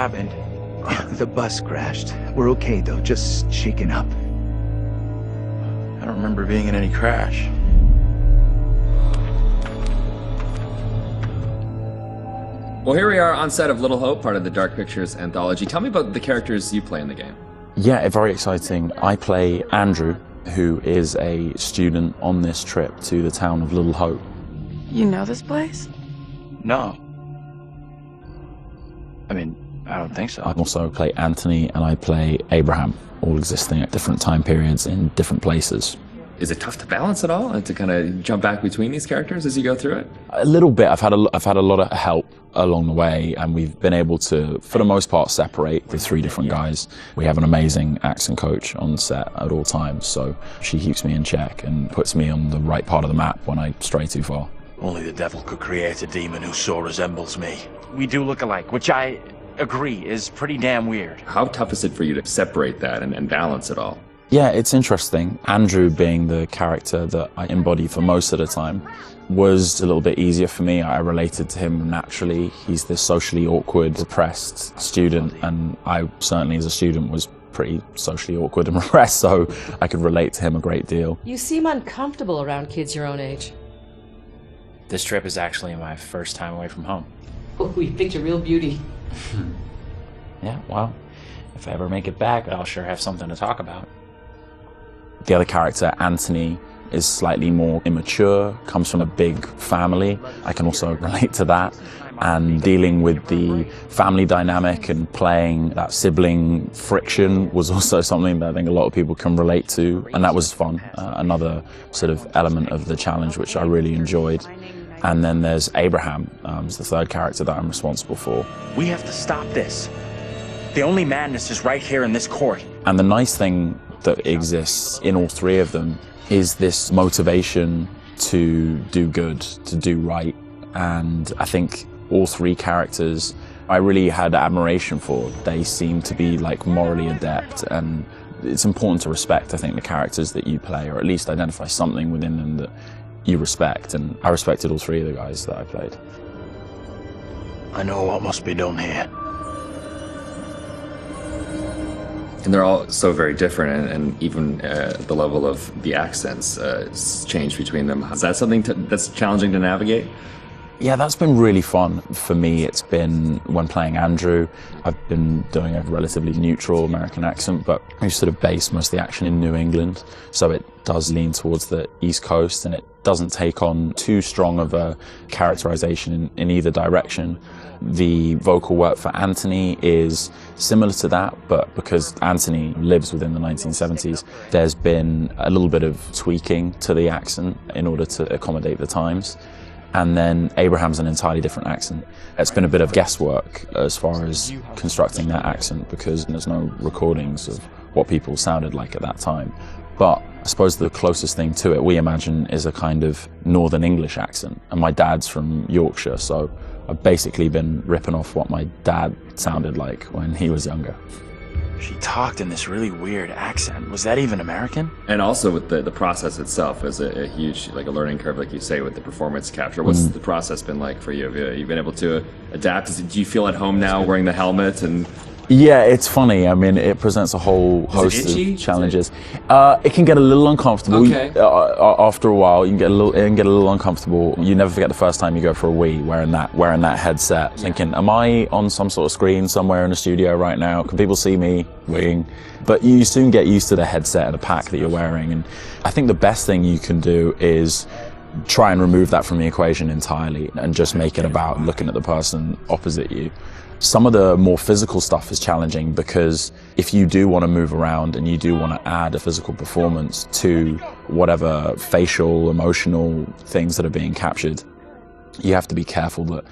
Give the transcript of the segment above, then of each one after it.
happened? The bus crashed. We're okay though, just shaken up. I don't remember being in any crash. Well, here we are on set of Little Hope, part of the Dark Pictures Anthology. Tell me about the characters you play in the game. Yeah, very exciting. I play Andrew, who is a student on this trip to the town of Little Hope. You know this place? No. I mean, I don't think so. I also play Anthony and I play Abraham, all existing at different time periods in different places. Is it tough to balance it all and to kind of jump back between these characters as you go through it? A little bit. I've had a lot of help along the way, and we've been able to, for the most part, separate the three different guys. We have an amazing accent coach on set at all times, so she keeps me in check and puts me on the right part of the map when I stray too far. Only the devil could create a demon who so resembles me. We do look alike, which I agree is pretty damn weird. How tough is it for you to separate that and balance it all? Yeah, it's interesting. Andrew, being the character that I embody for most of the time, was a little bit easier for me. I related to him naturally. He's this socially awkward, depressed student, and I certainly as a student was pretty socially awkward and repressed, so I could relate to him a great deal. You seem uncomfortable around kids your own age. This trip is actually my first time away from home. Oh, you picked a real beauty. Yeah, well, if I ever make it back, I'll sure have something to talk about. The other character, Anthony, is slightly more immature, comes from a big family. I can also relate to that. And dealing with the family dynamic and playing that sibling friction was also something that I think a lot of people can relate to. And that was fun, another sort of element of the challenge, which I really enjoyed. And then there's Abraham, is the third character that I'm responsible for. We have to stop this. The only madness is right here in this court. And the nice thing that exists in all three of them is this motivation to do good, to do right. And I think all three characters I really had admiration for. They seem to be like morally adept, and it's important to respect, I think, the characters that you play, or at least identify something within them that you respect. And I respected all three of the guys that I played. I know what must be done here. And they're all so very different, and even the level of the accents change between them. Is that something that's challenging to navigate? Yeah, that's been really fun. For me, it's been when playing Andrew, I've been doing a relatively neutral American accent, but we sort of base most of the action in New England, so it does lean towards the East Coast, and it doesn't take on too strong of a characterization in either direction. The vocal work for Anthony is similar to that, but because Anthony lives within the 1970s, there's been a little bit of tweaking to the accent in order to accommodate the times. And then Abraham's an entirely different accent. It's been a bit of guesswork as far as constructing that accent, because there's no recordings of what people sounded like at that time. But I suppose the closest thing to it we imagine is a kind of Northern English accent. And my dad's from Yorkshire, so I've basically been ripping off what my dad sounded like when he was younger. She talked in this really weird accent. Was that even American? And also with the process itself is a huge, like a learning curve, like you say, with the performance capture. What's the process been like for you? Have you been able to adapt? Do you feel at home now wearing the helmet? And yeah, it's funny. I mean, it presents a whole host of challenges. It can get a little uncomfortable. Okay. After a while, it can get a little uncomfortable. You never forget the first time you go for a wee wearing that headset, thinking, am I on some sort of screen somewhere in a studio right now? Can people see me weeing? But you soon get used to the headset and the pack that you're wearing. And I think the best thing you can do is try and remove that from the equation entirely and just make it about looking at the person opposite you. Some of the more physical stuff is challenging, because if you do want to move around and you do want to add a physical performance to whatever facial, emotional things that are being captured, you have to be careful that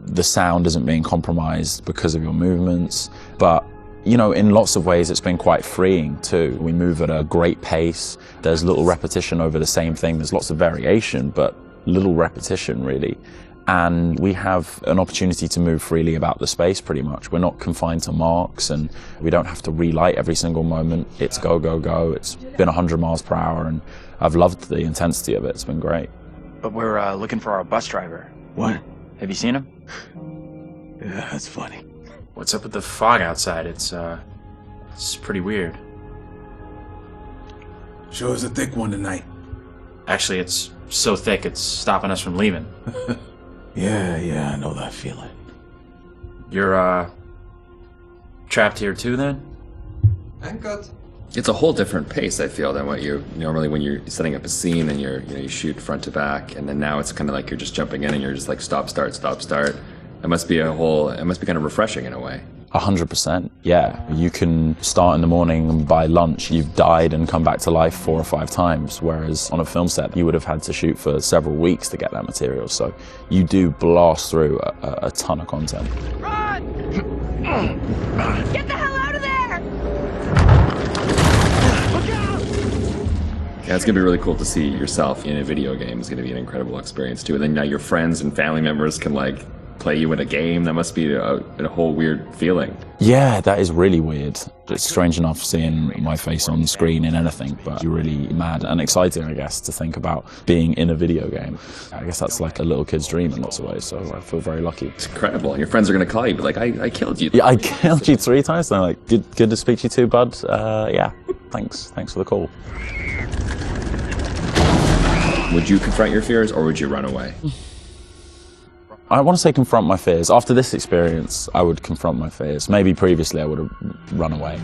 the sound isn't being compromised because of your movements. But you know, in lots of ways it's been quite freeing too. We move at a great pace. There's little repetition over the same thing. There's lots of variation, but little repetition really. And we have an opportunity to move freely about the space pretty much. We're not confined to marks, and we don't have to relight every single moment. It's go, go, go. It's been 100 miles per hour, and I've loved the intensity of it. It's been great. But we're looking for our bus driver. What? Have you seen him? Yeah, that's funny. What's up with the fog outside? It's pretty weird. Sure is a thick one tonight. Actually, it's so thick it's stopping us from leaving. Yeah, I know that feeling. You're, trapped here too, then? And cut. It's a whole different pace, I feel, than what you normally when you're setting up a scene and you shoot front to back, and then now it's kind of like you're just jumping in and you're just like stop, start, stop, start. It must be kind of refreshing in a way. 100%, yeah. You can start in the morning and by lunch you've died and come back to life 4 or 5 times, whereas on a film set you would have had to shoot for several weeks to get that material. So you do blast through a ton of content. Run! Get the hell out of there! Look out! Yeah, it's gonna be really cool to see yourself in a video game. It's gonna be an incredible experience too. And then now your friends and family members can like play you in a game. That must be a whole weird feeling. Yeah, that is really weird. It's strange enough seeing my face on screen in anything, but you're really mad and exciting, I guess, to think about being in a video game. I guess that's like a little kid's dream in lots of ways, so I feel very lucky. It's incredible. And your friends are gonna call you, but like, I killed you. Yeah, I killed you 3 times. They're like, good to speak to you too, bud. Yeah, thanks for the call. Would you confront your fears or would you run away? I want to say confront my fears. After this experience, I would confront my fears. Maybe previously I would have run away.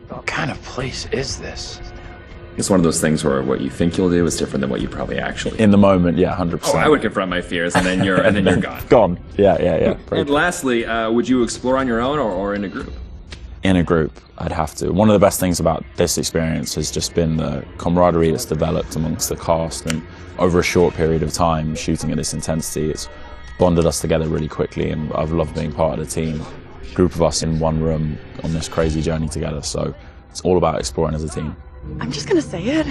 What kind of place is this? It's one of those things where what you think you'll do is different than what you probably actually. In the moment, yeah, 100%. Oh, I would confront my fears, and then you're gone. Gone. Yeah. And lastly, would you explore on your own or in a group? In a group, I'd have to. One of the best things about this experience has just been the camaraderie that's developed amongst the cast, and over a short period of time shooting at this intensity, it's bonded us together really quickly, and I've loved being part of the team. A group of us in one room on this crazy journey together, so it's all about exploring as a team. I'm just gonna say it.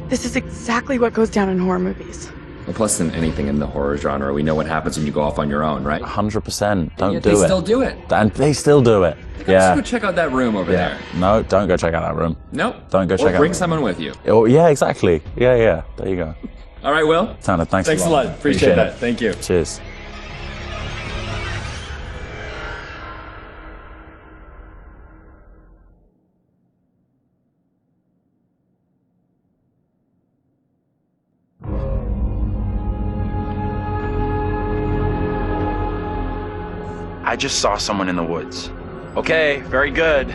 This is exactly what goes down in horror movies. Well, plus than anything in the horror genre, we know what happens when you go off on your own, right? 100%. Don't do it. They still do it. And they still do it. Let's go check out that room over there. No, don't go check out that room. Nope. Don't go check out. Or bring someone with you. Oh, yeah, exactly. Yeah. There you go. All right, Will. Tanner, thanks a lot. Appreciate that. Thank you. Cheers. I just saw someone in the woods. Okay, very good.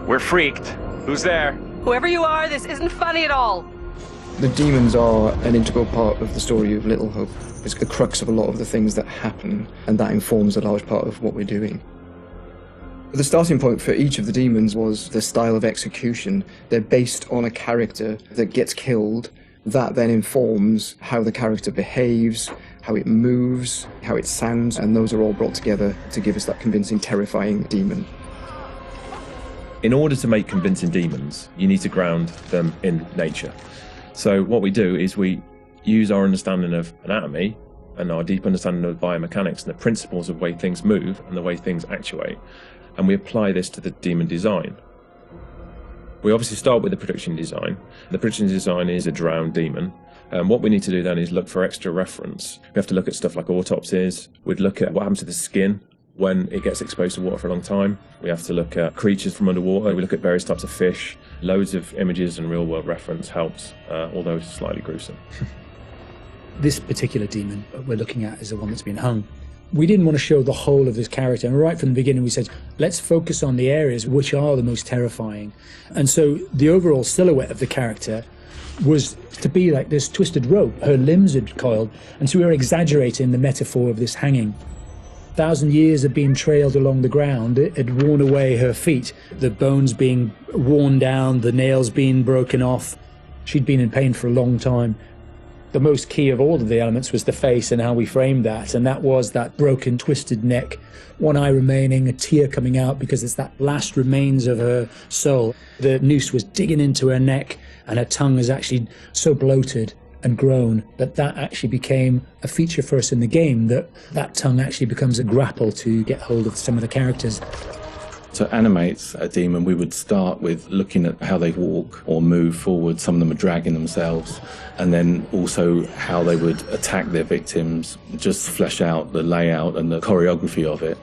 We're freaked. Who's there? Whoever you are, this isn't funny at all. The demons are an integral part of the story of Little Hope. It's the crux of a lot of the things that happen, and that informs a large part of what we're doing. The starting point for each of the demons was the style of execution. They're based on a character that gets killed. That then informs how the character behaves, how it moves, how it sounds, and those are all brought together to give us that convincing, terrifying demon. In order to make convincing demons, you need to ground them in nature. So what we do is we use our understanding of anatomy and our deep understanding of biomechanics and the principles of the way things move and the way things actuate, and we apply this to the demon design. We obviously start with the production design. The production design is a drowned demon. What we need to do then is look for extra reference. We have to look at stuff like autopsies. We'd look at what happens to the skin when it gets exposed to water for a long time. We have to look at creatures from underwater. We look at various types of fish. Loads of images and real-world reference helps, although it's slightly gruesome. This particular demon we're looking at is the one that's been hung. We didn't want to show the whole of this character, and right from the beginning we said, let's focus on the areas which are the most terrifying. And so the overall silhouette of the character was to be like this twisted rope. Her limbs had coiled, and so we were exaggerating the metaphor of this hanging. 1,000 years of being trailed along the ground, it had worn away her feet, the bones being worn down, the nails being broken off. She'd been in pain for a long time. The most key of all of the elements was the face and how we framed that, and that was that broken, twisted neck, one eye remaining, a tear coming out because it's that last remains of her soul. The noose was digging into her neck, and her tongue is actually so bloated and grown that actually became a feature for us in the game, that tongue actually becomes a grapple to get hold of some of the characters. To animate a demon, we would start with looking at how they walk or move forward. Some of them are dragging themselves. And then also how they would attack their victims, just flesh out the layout and the choreography of it.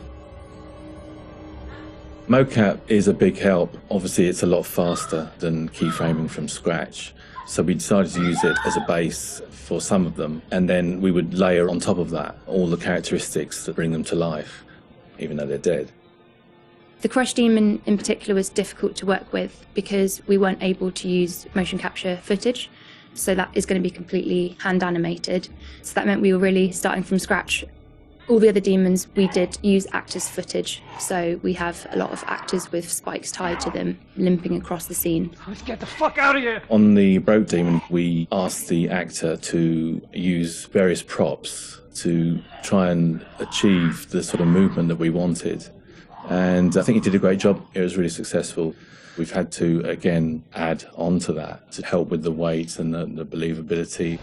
Mocap is a big help. Obviously, it's a lot faster than keyframing from scratch. So we decided to use it as a base for some of them. And then we would layer on top of that all the characteristics that bring them to life, even though they're dead. The Crush Demon in particular was difficult to work with because we weren't able to use motion capture footage. So that is going to be completely hand animated. So that meant we were really starting from scratch. All the other demons, we did use actors' footage. So we have a lot of actors with spikes tied to them, limping across the scene. Let's get the fuck out of here! On the Broke Demon, we asked the actor to use various props to try and achieve the sort of movement that we wanted. And I think he did a great job. It was really successful. We've had to, again, add on to that to help with the weight and the believability.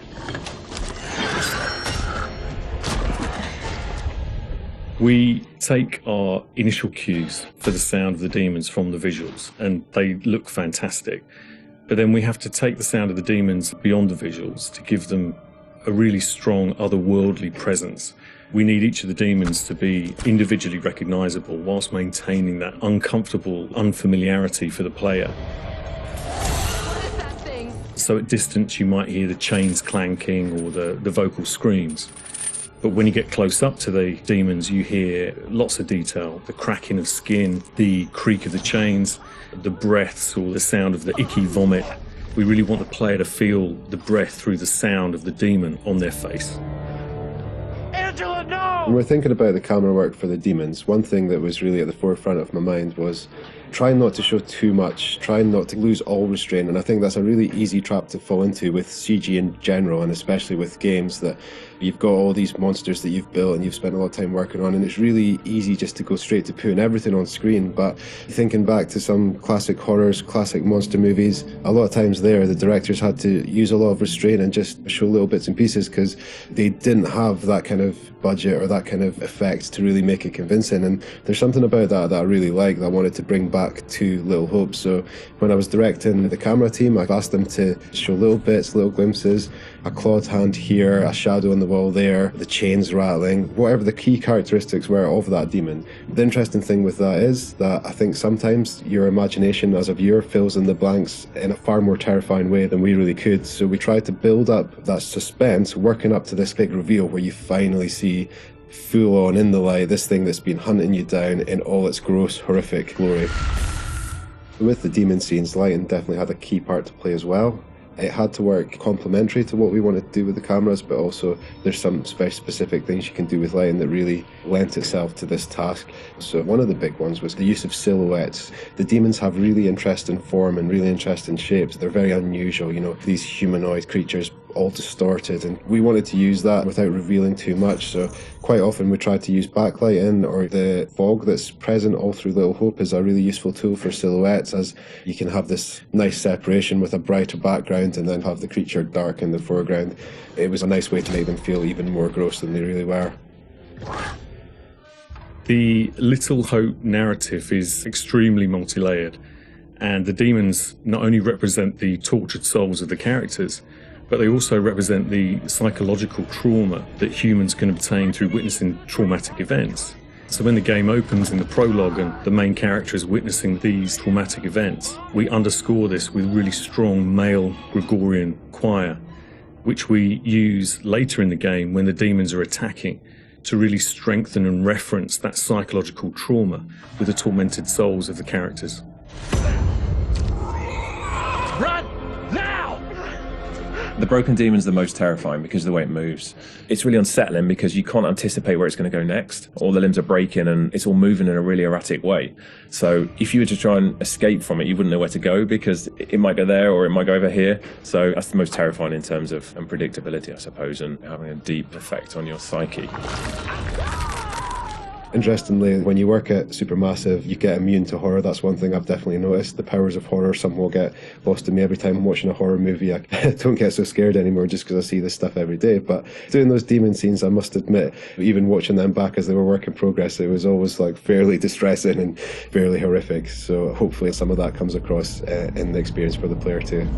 We take our initial cues for the sound of the demons from the visuals, and they look fantastic. But then we have to take the sound of the demons beyond the visuals to give them a really strong otherworldly presence. We need each of the demons to be individually recognizable whilst maintaining that uncomfortable unfamiliarity for the player. What is that thing? So at distance you might hear the chains clanking or the vocal screams. But when you get close up to the demons, you hear lots of detail, the cracking of skin, the creak of the chains, the breaths or the sound of the icky vomit. We really want the player to feel the breath through the sound of the demon on their face. Angela, no! When we're thinking about the camera work for the demons, one thing that was really at the forefront of my mind was trying not to show too much, trying not to lose all restraint, and I think that's a really easy trap to fall into with CG in general, and especially with games that you've got all these monsters that you've built and you've spent a lot of time working on, and it's really easy just to go straight to putting everything on screen. But thinking back to some classic horrors, classic monster movies, a lot of times there the directors had to use a lot of restraint and just show little bits and pieces because they didn't have that kind of budget or that kind of effect to really make it convincing. And there's something about that I really like, that I wanted to bring back to Little Hope. So when I was directing the camera team, I've asked them to show little bits, little glimpses, a clawed hand here, a shadow on the wall there, the chains rattling, whatever the key characteristics were of that demon. The interesting thing with that is that I think sometimes your imagination as a viewer fills in the blanks in a far more terrifying way than we really could. So we tried to build up that suspense, working up to this big reveal where you finally see full on in the light this thing that's been hunting you down in all its gross, horrific glory. With the demon scenes, lighting definitely had a key part to play as well. It had to work complementary to what we wanted to do with the cameras, but also there's some very specific things you can do with lighting that really lent itself to this task. So one of the big ones was the use of silhouettes. The demons have really interesting form and really interesting shapes. They're very unusual, you know, these humanoid creatures all distorted, and we wanted to use that without revealing too much. So quite often we tried to use backlighting, or the fog that's present all through Little Hope is a really useful tool for silhouettes, as you can have this nice separation with a brighter background and then have the creature dark in the foreground. It was a nice way to make them feel even more gross than they really were. The Little Hope narrative is extremely multi-layered, and the demons not only represent the tortured souls of the characters, but they also represent the psychological trauma that humans can obtain through witnessing traumatic events. So when the game opens in the prologue and the main character is witnessing these traumatic events, we underscore this with really strong male Gregorian choir, which we use later in the game when the demons are attacking to really strengthen and reference that psychological trauma with the tormented souls of the characters. Run! Now! The broken demon's the most terrifying because of the way it moves. It's really unsettling because you can't anticipate where it's going to go next. All the limbs are breaking and it's all moving in a really erratic way. So if you were to try and escape from it, you wouldn't know where to go because it might go there or it might go over here. So that's the most terrifying in terms of unpredictability, I suppose, and having a deep effect on your psyche. Interestingly, when you work at Supermassive, you get immune to horror. That's one thing I've definitely noticed. The powers of horror somehow get lost in me every time I'm watching a horror movie. I don't get so scared anymore just because I see this stuff every day. But doing those demon scenes, I must admit, even watching them back as they were work in progress, it was always like fairly distressing and fairly horrific. So hopefully some of that comes across in the experience for the player too.